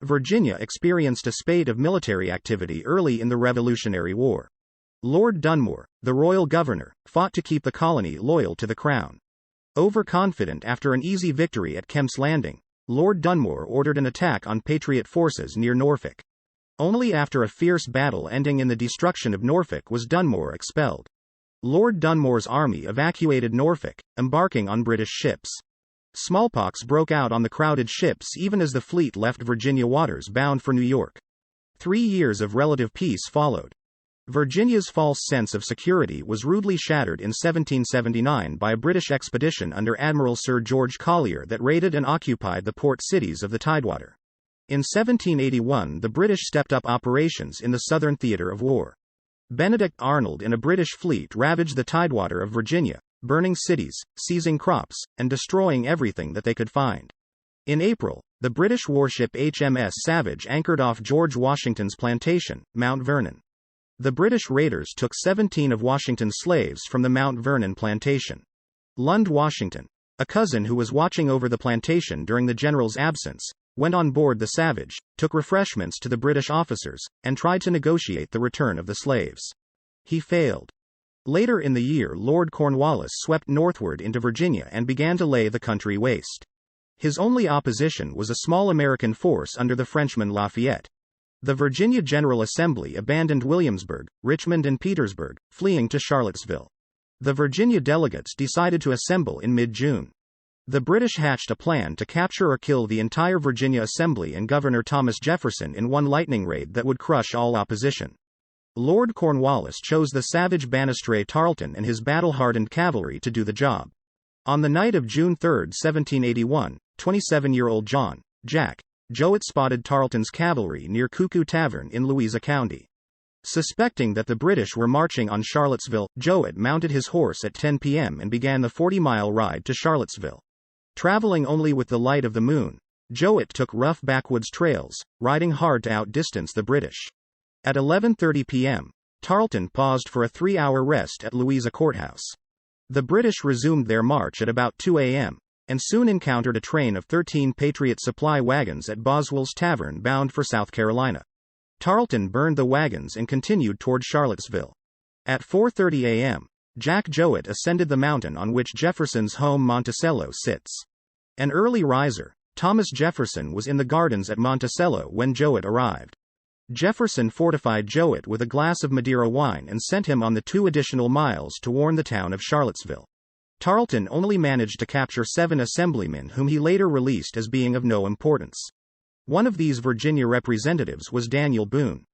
Virginia experienced a spate of military activity early in the Revolutionary War. Lord Dunmore, the royal governor, fought to keep the colony loyal to the crown. Overconfident after an easy victory at Kemp's Landing, Lord Dunmore ordered an attack on Patriot forces near Norfolk. Only after a fierce battle ending in the destruction of Norfolk was Dunmore expelled. Lord Dunmore's army evacuated Norfolk, embarking on British ships. Smallpox broke out on the crowded ships even as the fleet left Virginia waters bound for New York. 3 years of relative peace followed. Virginia's false sense of security was rudely shattered in 1779 by a British expedition under Admiral Sir George Collier that raided and occupied the port cities of the Tidewater. In 1781 the British stepped up operations in the southern theater of war. Benedict Arnold in a British fleet ravaged the Tidewater of Virginia, burning cities, seizing crops, and destroying everything that they could find. In April, the British warship HMS Savage anchored off George Washington's plantation, Mount Vernon. The British raiders took 17 of Washington's slaves from the Mount Vernon plantation. Lund Washington, a cousin who was watching over the plantation during the general's absence, went on board the Savage, took refreshments to the British officers, and tried to negotiate the return of the slaves. He failed. Later in the year Lord Cornwallis swept northward into Virginia and began to lay the country waste. His only opposition was a small American force under the Frenchman Lafayette. The Virginia General Assembly abandoned Williamsburg, Richmond and Petersburg, fleeing to Charlottesville. The Virginia delegates decided to assemble in mid-June. The British hatched a plan to capture or kill the entire Virginia Assembly and Governor Thomas Jefferson in one lightning raid that would crush all opposition. Lord Cornwallis chose the savage Banastre Tarleton and his battle-hardened cavalry to do the job. On the night of June 3, 1781, 27-year-old John Jack Jowett spotted Tarleton's cavalry near Cuckoo Tavern in Louisa County. Suspecting that the British were marching on Charlottesville, Jowett mounted his horse at 10 p.m. and began the 40-mile ride to Charlottesville. Traveling only with the light of the moon, Jowett took rough backwoods trails, riding hard to outdistance the British. At 11:30 p.m., Tarleton paused for a 3-hour rest at Louisa Courthouse. The British resumed their march at about 2 a.m., and soon encountered a train of 13 Patriot supply wagons at Boswell's Tavern bound for South Carolina. Tarleton burned the wagons and continued toward Charlottesville. At 4:30 a.m., Jack Jowett ascended the mountain on which Jefferson's home Monticello sits. An early riser, Thomas Jefferson was in the gardens at Monticello when Jowett arrived. Jefferson fortified Jowett with a glass of Madeira wine and sent him on the 2 additional miles to warn the town of Charlottesville. Tarleton only managed to capture 7 assemblymen whom he later released as being of no importance. One of these Virginia representatives was Daniel Boone.